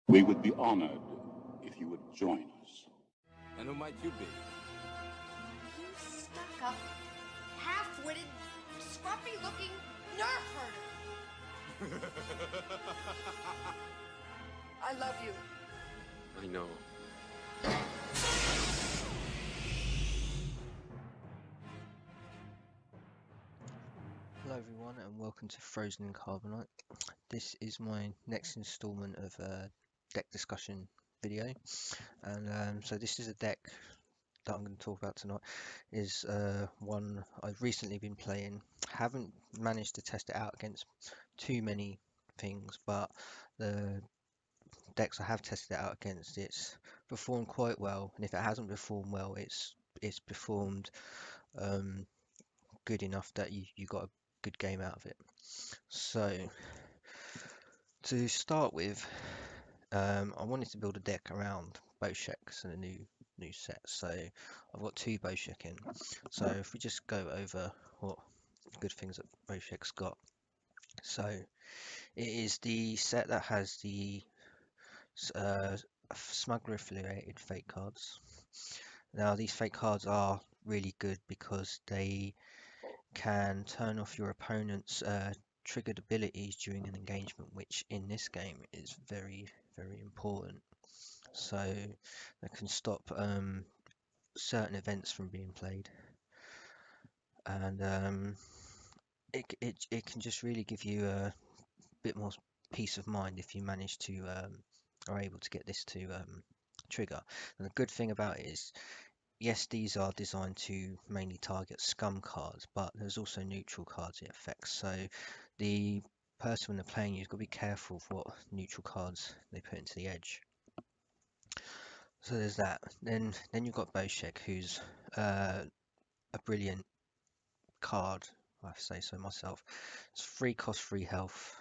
We would be honored if you would join us. And who might you be? You stuck-up, half-witted, scruffy-looking nerf herder. I love you. I know. Hello everyone and welcome to Frozen in Carbonite. This is my next installment of a deck discussion video, and so this is a deck that I'm going to talk about tonight. Is one I've recently been playing. Haven't managed to test it out against too many things, but the decks I have tested it out against, it's performed quite well, and if it hasn't performed well, it's performed good enough that you got a good game out of it. So to start with, I wanted to build a deck around Bosheks and a new set. So I've got two Boshek in. So if we just go over what good things that Boshek's got. So it is the set that has the smuggler affiliated fake cards. Now these fake cards are really good because they can turn off your opponent's triggered abilities during an engagement, which in this game is very important. So they can stop certain events from being played, and it can just really give you a bit more peace of mind if you manage to are able to get this to trigger. And the good thing about it is, yes, these are designed to mainly target scum cards, but there's also neutral cards it affects. So the person when they're playing, you've got to be careful of what neutral cards they put into the edge. So there's that. Then you've got Boshek, who's a brilliant card, I have to say so myself. It's free cost, free health,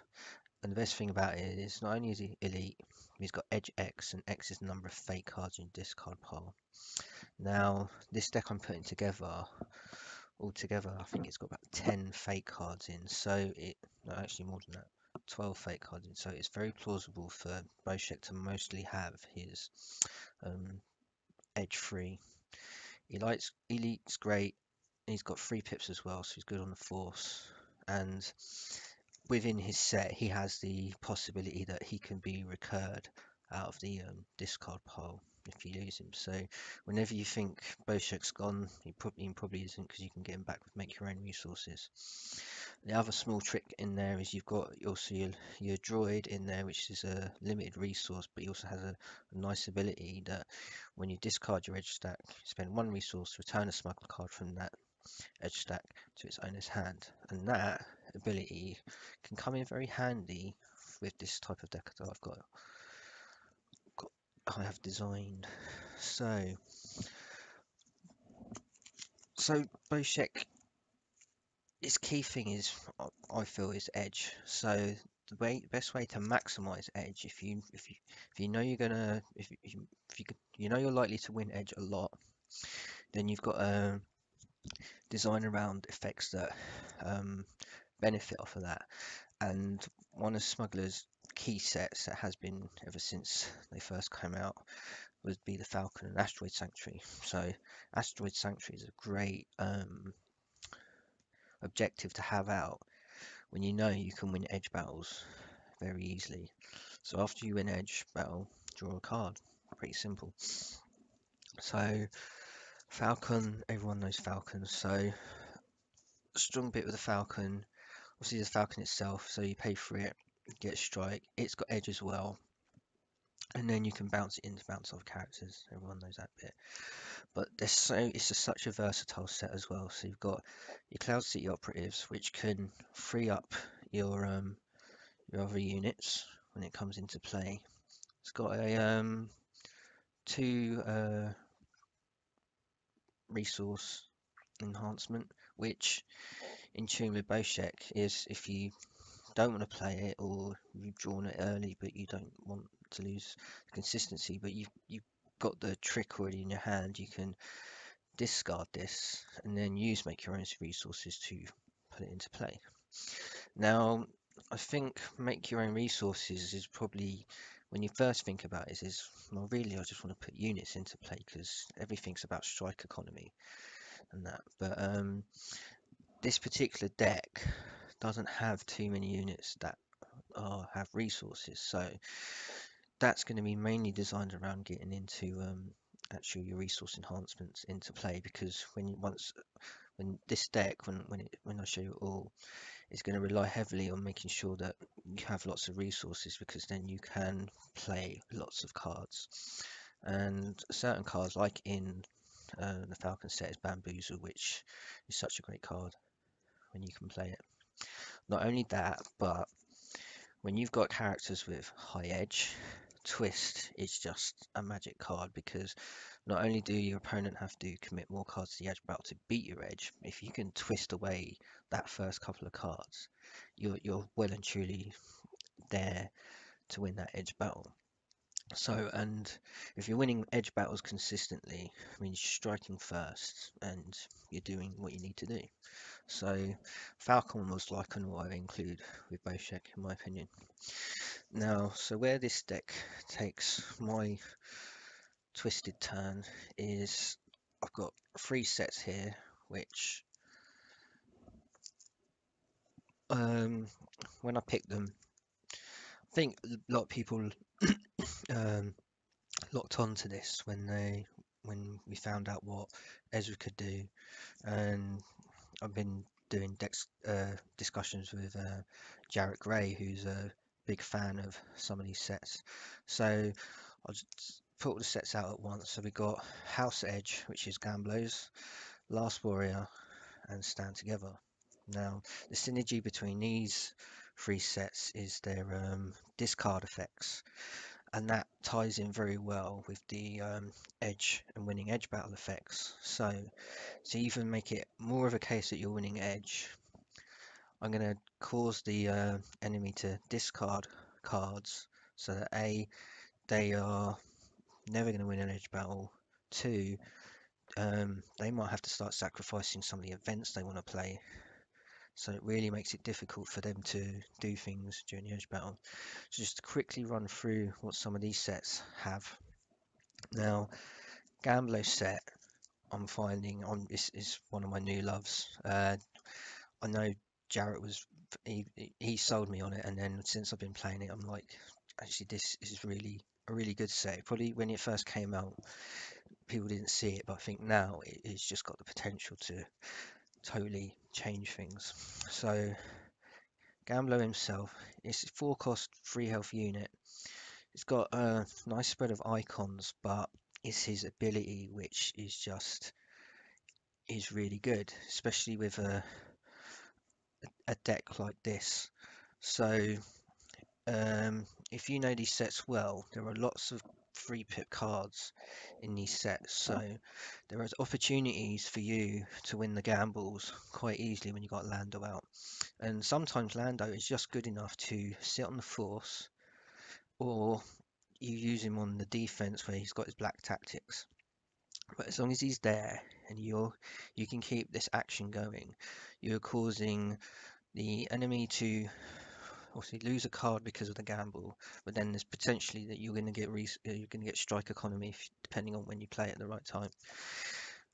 and the best thing about it is not only is he elite, he's got edge X, and X is the number of fake cards in your discard pile. Now this deck I'm putting together, altogether I think it's got about 10 fake cards in, so no, actually more than that, 12 fake cards in, so it's very plausible for Boshek to mostly have his edge free. Elite's great. He's got 3 pips as well, so he's good on the force, and within his set he has the possibility that he can be recurred out of the discard pile if you lose him. So whenever you think Boshek's gone, he probably isn't, because you can get him back with make your own resources. The other small trick in there is you've got also your droid in there, which is a limited resource, but he also has a nice ability that when you discard your edge stack, spend 1 resource, return a smuggler card from that edge stack to its owner's hand, and that ability can come in very handy with this type of deck that I have designed. So Boshek, its key thing is, I feel, is edge. So the best way to maximize edge, if you know you're gonna, you know you're likely to win edge a lot, then you've got to design around effects that benefit off of that. And one of Smuggler's key sets that has been ever since they first came out would be the Falcon and Asteroid Sanctuary. So Asteroid Sanctuary is a great objective to have out when you know you can win edge battles very easily. So after you win edge battle, draw a card. Pretty simple. So Falcon, everyone knows Falcon. So strong bit with the Falcon, obviously the Falcon itself, so you pay for it, get a strike. It's got edge as well, and then you can bounce it into bounce off characters. Everyone knows that bit. But it's such a versatile set as well. So you've got your Cloud City operatives, which can free up your other units when it comes into play. It's got a 2 resource enhancement, which in tune with Boshek is if you don't want to play it, or you've drawn it early but you don't want to lose consistency, but you've got the trick already in your hand, you can discard this and then make your own resources to put it into play. Now I think make your own resources is probably, when you first think about it is, well, really, I just want to put units into play because everything's about strike economy and that. But this particular deck doesn't have too many units that have resources, so that's going to be mainly designed around getting into actual your resource enhancements into play, because when this deck, when I show you it all, is going to rely heavily on making sure that you have lots of resources, because then you can play lots of cards. And certain cards, like in the Falcon set, is Bamboozle, which is such a great card when you can play it. Not only that, but when you've got characters with high edge, Twist is just a magic card, because not only do your opponent have to commit more cards to the edge battle to beat your edge, if you can twist away that first couple of cards, you're well and truly there to win that edge battle. So, and if you're winning edge battles consistently, I mean, you're striking first and you're doing what you need to do. So, Falcon was like an auto include with Boshek, in my opinion. Now, so where this deck takes my twisted turn is I've got 3 sets here, which when I picked them, I think a lot of people um, locked onto this when we found out what Ezra could do, and I've been doing discussions with Jarrett Gray, who's a big fan of some of these sets. So I'll just put all the sets out at once. So we got House Edge, which is Gamblos, Last Warrior, and Stand Together. Now, the synergy between these 3 sets is their discard effects, and that ties in very well with the edge and winning edge battle effects. So to even make it more of a case that you're winning edge, I'm going to cause the enemy to discard cards, so that A, they are never going to win an edge battle. 2, they might have to start sacrificing some of the events they want to play. So it really makes it difficult for them to do things during the edge battle. So just to quickly run through what some of these sets have. Now, Gamblo set, I'm finding on this is one of my new loves. I know Jarrett he sold me on it, and then since I've been playing it, I'm like, actually this is really a really good set. Probably when it first came out, people didn't see it, but I think now it's just got the potential to totally change things. So Gamblo himself, it's a 4 cost 3 health unit. It's got a nice spread of icons, but it's his ability which is really good, especially with a deck like this. So if you know these sets well, there are lots of free pip cards in these sets, so there are opportunities for you to win the gambles quite easily when you got Lando out. And sometimes Lando is just good enough to sit on the force, or you use him on the defense where he's got his black tactics. But as long as he's there and you can keep this action going, you're causing the enemy to obviously lose a card because of the gamble, but then there's potentially that you're going to get strike economy depending on when you play it at the right time.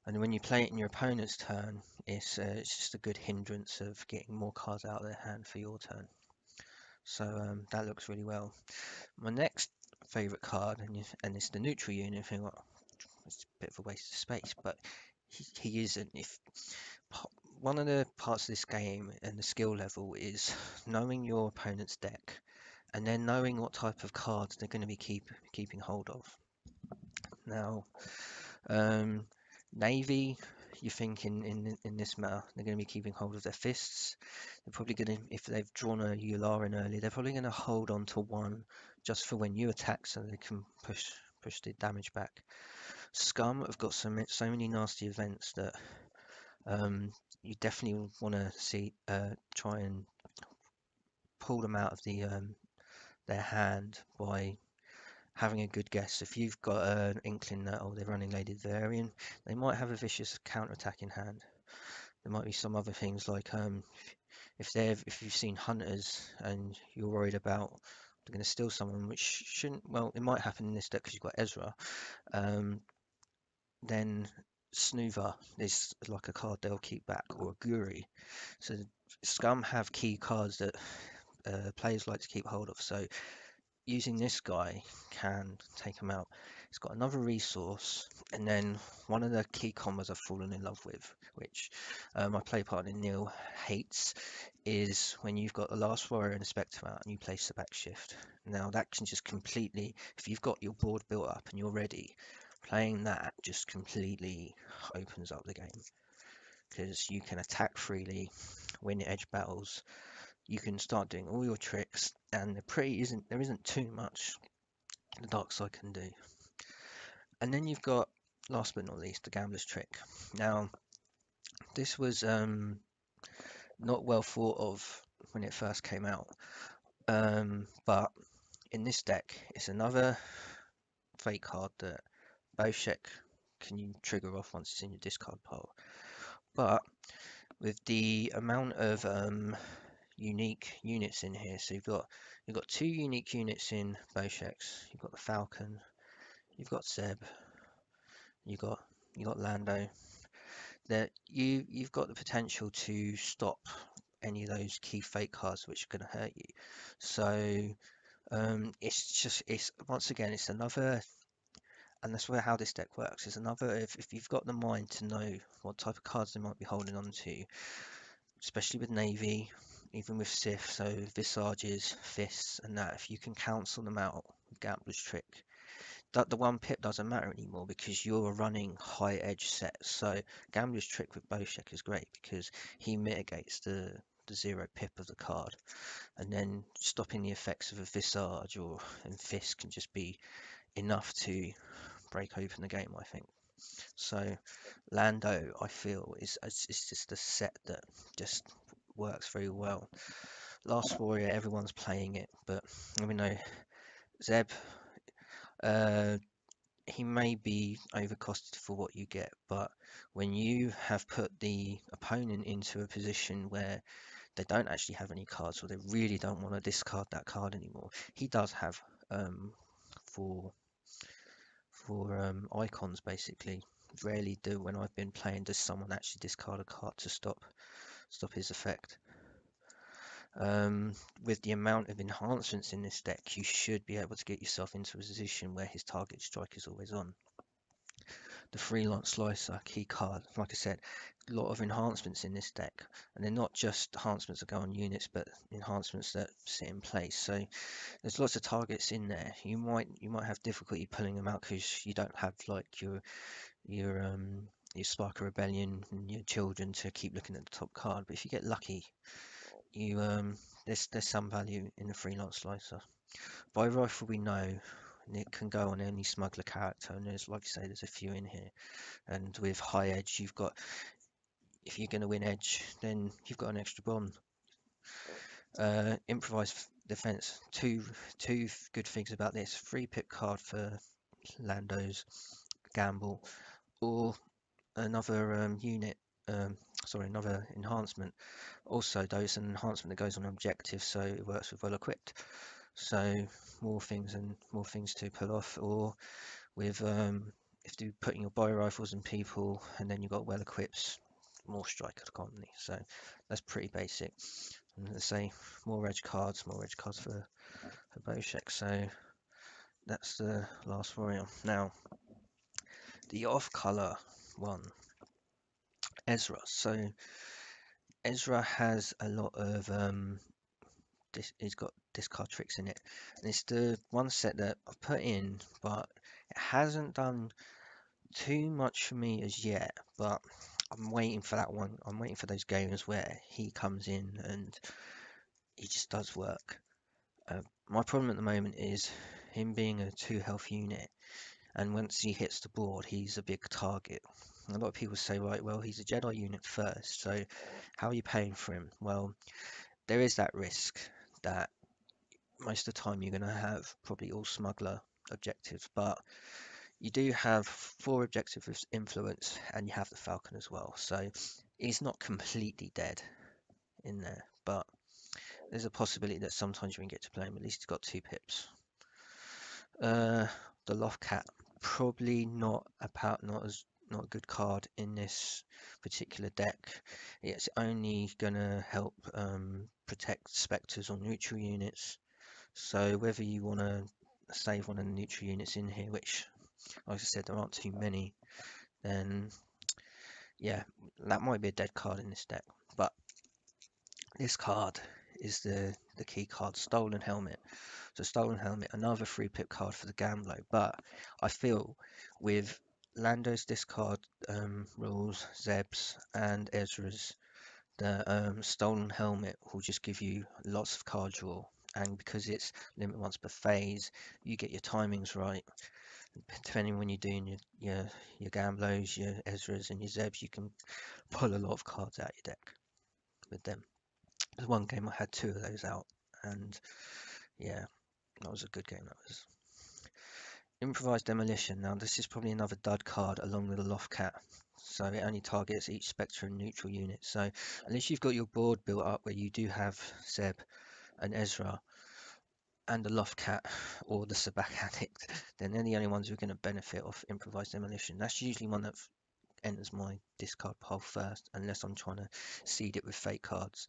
And when you play it in your opponent's turn, it's just a good hindrance of getting more cards out of their hand for your turn. So that looks really well. My next favorite card, and it's the neutral unit. I think, well, it's a bit of a waste of space, but he isn't. If one of the parts of this game and the skill level is knowing your opponent's deck, and then knowing what type of cards they're going to be keeping hold of. Now, Navy, you think in this meta, they're going to be keeping hold of their fists. They're probably going to, if they've drawn a Yularen early, they're probably going to hold on to one just for when you attack, so they can push the damage back. Scum have got so many nasty events that you definitely want to see try and pull them out of their hand by having a good guess. If you've got an inkling that they're running Lady Varian, they might have a vicious counter-attack in hand. There might be some other things like if you've seen Hunters and you're worried about they're going to steal someone, which shouldn't. Well, it might happen in this deck because you've got Ezra. Um, then Snoova is like a card they'll keep back, or a Guri. So Scum have key cards that players like to keep hold of. So using this guy can take him out. It's got another resource, and then one of the key combos I've fallen in love with, which my play partner Neil hates, is when you've got the Last Warrior and a Spectre out and you place the back shift. Now that can just completely, if you've got your board built up and you're ready, playing that just completely opens up the game because you can attack freely, win edge battles, you can start doing all your tricks, and there isn't too much the dark side can do. And then you've got, last but not least, the Gambler's Trick. Now, this was not well thought of when it first came out, but in this deck, it's another fake card that Boshek can you trigger off once it's in your discard pile. But with the amount of unique units in here, so you've got 2 unique units in Boshek's. You've got the Falcon, you've got Zeb, you got Lando. That you've got the potential to stop any of those key fake cards which are going to hurt you. So it's once again it's another, and that's where how this deck works. It's another, if you've got the mind to know what type of cards they might be holding on to, especially with Navy, even with Sith, so Visages, Fists, and that, if you can cancel them out with Gambler's Trick, that the 1 pip doesn't matter anymore because you're running high edge sets. So Gambler's Trick with Boshek is great because he mitigates the 0 pip of the card, and then stopping the effects of a Visage or and Fist can just be enough to break open the game, I think. So Lando, I feel, is just a set that just works very well. Last Warrior, everyone's playing it, but we know Zeb, he may be overcosted for what you get, but when you have put the opponent into a position where they don't actually have any cards, or they really don't want to discard that card anymore, he does have for icons basically. Rarely do, when I've been playing, does someone actually discard a card to stop his effect. With the amount of enhancements in this deck, you should be able to get yourself into a position where his target strike is always on. The Freelance Slicer key card, like I said, a lot of enhancements in this deck, and they're not just enhancements that go on units, but enhancements that sit in place. So there's lots of targets in there. You might have difficulty pulling them out because you don't have like your Spark of Rebellion and your children to keep looking at the top card. But if you get lucky, you there's some value in the Freelance Slicer. By rifle, we know, and it can go on any smuggler character, and there's, like I say, there's a few in here. And with high edge, you've got, if you're going to win edge, then you've got an extra bomb. Improvised defense, two good things about this: 3 pip card for Lando's gamble, or another unit, another enhancement. Also, though, it's an enhancement that goes on objective, so it works with well equipped. So more things to pull off, or with if you're putting your bio rifles in people, and then you've got well equipped, more striker economy. So that's pretty basic. And let's say more edge cards for Boshek. So that's the Last Warrior. Now the off color one, Ezra. So Ezra has a lot of he's got discard tricks in it, and it's the one set that I've put in, but it hasn't done too much for me as yet. But I'm waiting for that one. I'm waiting for those games where he comes in and he just does work. My problem at the moment is him being a 2 health unit, and once he hits the board, he's a big target. A lot of people say, right, well, he's a Jedi unit first, so how are you paying for him? Well, there is that risk that most of the time you're going to have probably all smuggler objectives, but you do have 4 objective influence, and you have the Falcon as well, so he's not completely dead in there. But there's a possibility that sometimes you can get to play him. At least he's got 2 pips. The Loftcat, probably not not a good card in this particular deck. It's only gonna help protect specters or neutral units. So whether you want to save one of the neutral units in here, which, like I said, there aren't too many, then yeah, that might be a dead card in this deck. But this card is the key card, Stolen Helmet. So Stolen Helmet, another 3-pip card for the Gambler. But I feel with Lando's discard rules, Zeb's and Ezra's, the Stolen Helmet will just give you lots of card draw. And because it's limit once per phase, you get your timings right. Depending when you're doing your Gamblos, your Ezras and your Zebs, you can pull a lot of cards out your deck with them. There's one game I had 2 of those out, and yeah, that was a good game. That was. Improvised Demolition. Now this is probably another dud card along with the Loftcat. So it only targets each Spectre and neutral unit. So unless you've got your board built up where you do have Zeb and Ezra and the Loftcat or the Sabak Addict, then they're the only ones who are going to benefit off Improvised Demolition. That's usually one that enters my discard pile first, unless I'm trying to seed it with fake cards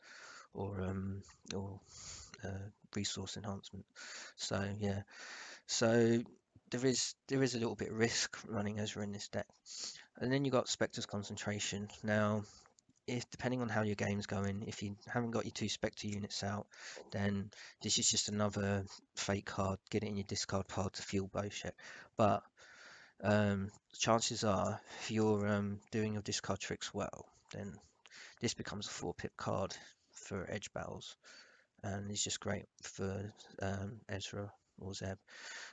or resource enhancement. So yeah, so there is a little bit of risk running Ezra in this deck. And then you've got Spectre's Concentration. Now, if depending on how your game's going, if you haven't got your 2 Spectre units out, then this is just another fake card. Get it in your discard pile to fuel Boshek. But chances are, if you're doing your discard tricks well, then this becomes a 4-pip card for edge battles, and it's just great for Ezra or Zeb.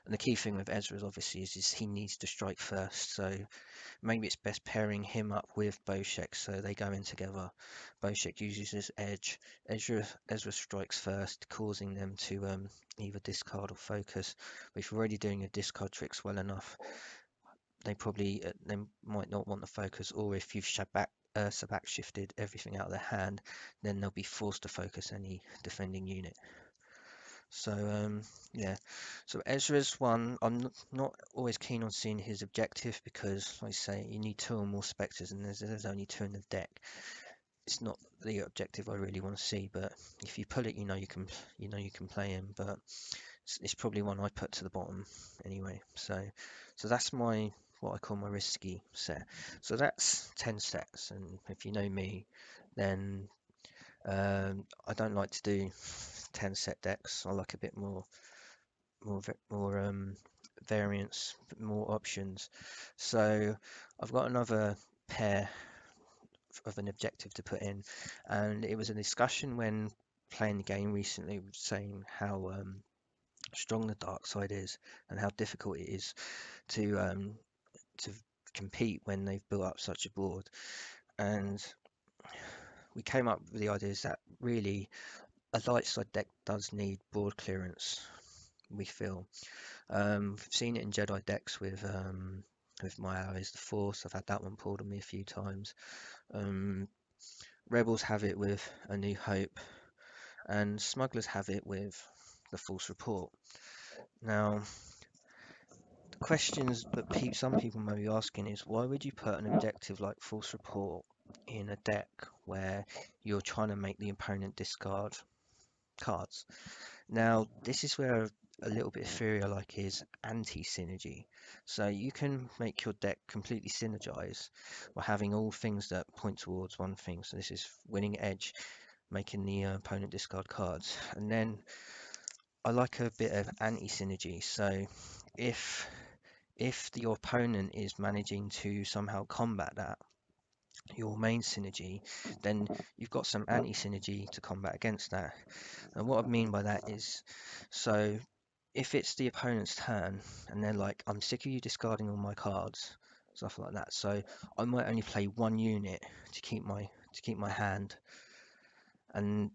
And the key thing with Ezra is obviously is he needs to strike first, so maybe it's best pairing him up with Boshek so they go in together. Boshek uses his edge, Ezra strikes first, causing them to either discard or focus. But if you're already doing your discard tricks well enough, they might not want the focus, or if you've Sabak shifted everything out of their hand, then they'll be forced to focus any defending unit. So yeah, so Ezra's one, I'm not always keen on seeing his objective because, like I say, you need 2 or more Spectres, and there's only 2 in the deck. It's not the objective I really want to see, but if you pull it, you know you can play him. But it's probably one I put to the bottom anyway. So that's what I call my risky set. So that's 10 sets, and if you know me, then I don't like to do 10 set decks. I like a bit more variance, more options. So I've got another pair of an objective to put in, and it was a discussion when playing the game recently, saying how strong the dark side is and how difficult it is to compete when they've built up such a board. And we came up with the ideas that really a light side deck does need board clearance, we feel. We've seen it in Jedi decks with my allies, the Force. I've had that one pulled on me a few times. Rebels have it with A New Hope, and Smugglers have it with the False Report. Now, the questions that some people may be asking is, why would you put an objective like False Report in a deck where you're trying to make the opponent discard cards? Now, this is where a little bit of theory I like is anti-synergy. So you can make your deck completely synergize by having all things that point towards one thing. So this is winning edge, making the opponent discard cards. And then I like a bit of anti-synergy. So if your opponent is managing to somehow combat that, your main synergy, then you've got some anti-synergy to combat against that. And what I mean by that is, so if it's the opponent's turn and they're like, I'm sick of you discarding all my cards, stuff like that, so I might only play 1 unit to keep my hand. And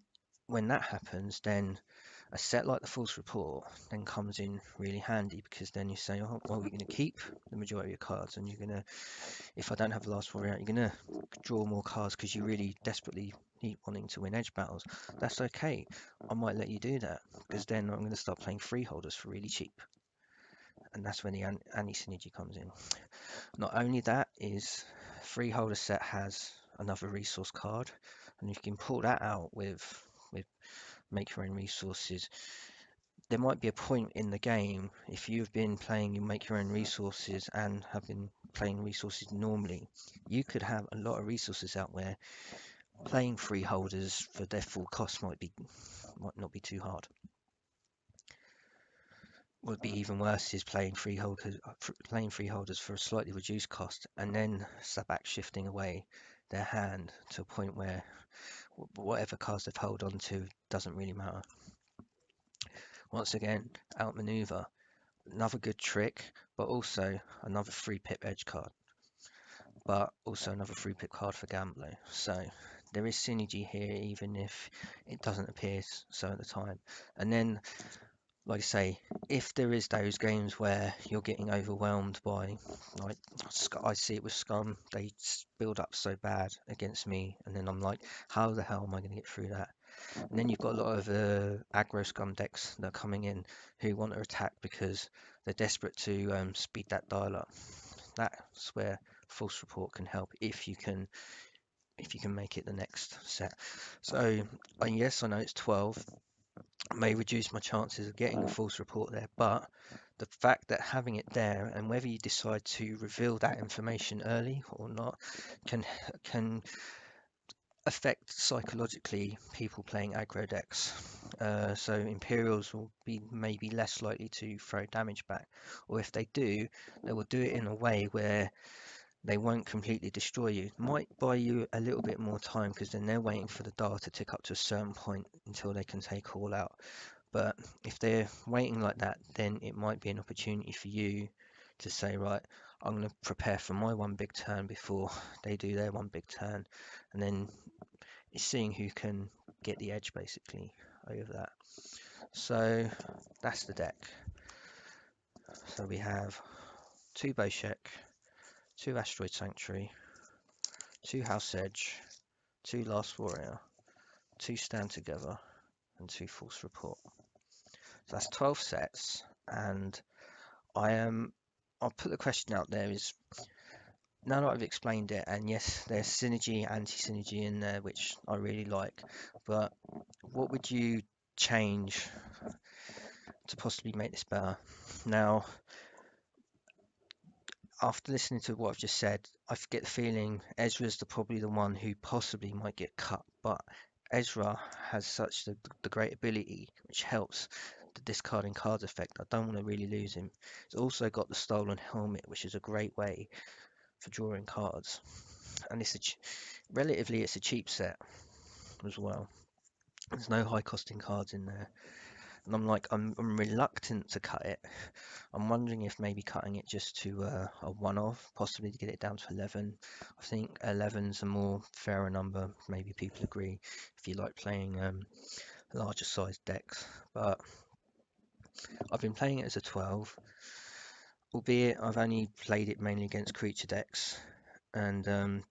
when that happens, then a set like the False Report then comes in really handy, because then you say, oh, well, you're going to keep the majority of your cards, and you're going to, if I don't have the last 4 out, you're going to draw more cards because you really desperately keep wanting to win edge battles, that's okay. I might let you do that, because then I'm going to start playing freeholders for really cheap. And that's when the anti-synergy comes in. Not only that, is freeholder set has another resource card, and you can pull that out with make your own resources. There might be a point in the game, if you've been playing you make your own resources and have been playing resources normally, you could have a lot of resources out where playing freeholders for their full cost might not be too hard. Would be even worse is playing freeholders for a slightly reduced cost, and then back shifting away their hand to a point where whatever cards they've held on to doesn't really matter. Once again, outmaneuver, another good trick, but also another free pip edge card, but also another free pip card for Gambler. So there is synergy here, even if it doesn't appear so at the time. And then, like I say, if there is those games where you're getting overwhelmed by, like I see it with Scum, they build up so bad against me, and then I'm like, how the hell am I going to get through that? And then you've got a lot of aggro Scum decks that are coming in who want to attack because they're desperate to speed that dial up. That's where False Report can help if you can make it the next set. So yes, I know it's 12. May reduce my chances of getting a false report there, but the fact that having it there, and whether you decide to reveal that information early or not, can affect psychologically people playing aggro decks. So Imperials will be maybe less likely to throw damage back, or if they do, they will do it in a way where they won't completely destroy you. Might buy you a little bit more time, because then they're waiting for the dial to tick up to a certain point until they can take all out. But if they're waiting like that, then it might be an opportunity for you to say, right, I'm going to prepare for my one big turn before they do their one big turn. And then it's seeing who can get the edge basically over that. So that's the deck. So we have 2 Boshek, 2 Asteroid Sanctuary, 2 House Edge, 2 Last Warrior, 2 Stand Together, and 2 False Report. So that's 12 sets, and I'll put the question out there is, now that I've explained it, and yes, there's synergy, anti-synergy in there, which I really like, but what would you change to possibly make this better? Now, after listening to what I've just said, I get the feeling Ezra's probably the one who possibly might get cut, but Ezra has such the great ability, which helps the discarding cards effect. I don't want to really lose him. He's also got the Stolen Helmet, which is a great way for drawing cards, and relatively it's a cheap set as well. There's no high costing cards in there, and I'm reluctant to cut it. I'm wondering if maybe cutting it just to a one-off, possibly to get it down to 11. I think 11's a more fairer number. Maybe people agree if you like playing larger sized decks, but I've been playing it as a 12, albeit I've only played it mainly against creature decks, and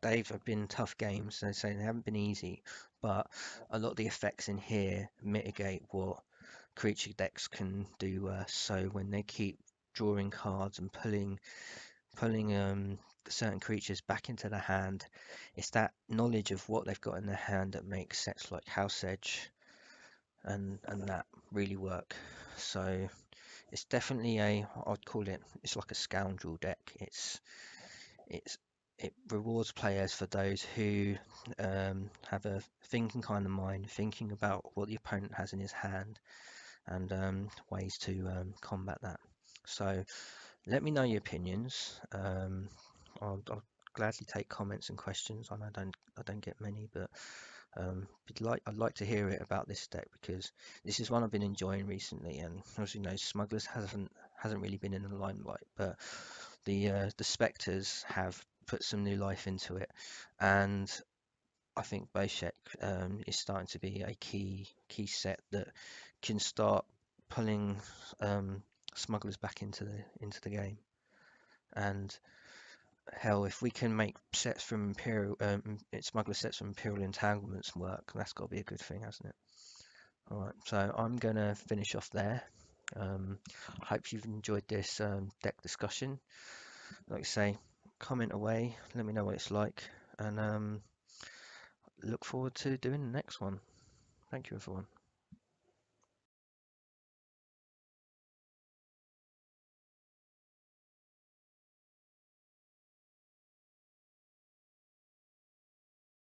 they've been tough games. They say they haven't been easy, but a lot of the effects in here mitigate what creature decks can do. So when they keep drawing cards and pulling certain creatures back into the hand, it's that knowledge of what they've got in their hand that makes sets like House Edge and that really work. So it's definitely I'd call it's like a scoundrel deck. It rewards players for those who have a thinking kind of mind, thinking about what the opponent has in his hand, and ways to combat that. So let me know your opinions. I'll gladly take comments and questions. I know I don't get many, but I'd like to hear it about this deck, because this is one I've been enjoying recently. And as you know, Smugglers hasn't really been in the limelight, but the Spectres have put some new life into it, and I think Boshek is starting to be a key set that can start pulling Smugglers back into the game. And hell, if we can make sets from Imperial, smuggler sets from Imperial entanglements work, that's got to be a good thing, hasn't it? All right, so I'm gonna finish off there. Hope you've enjoyed this deck discussion. Like I say, comment away, let me know what it's like, and look forward to doing the next one. Thank you, everyone.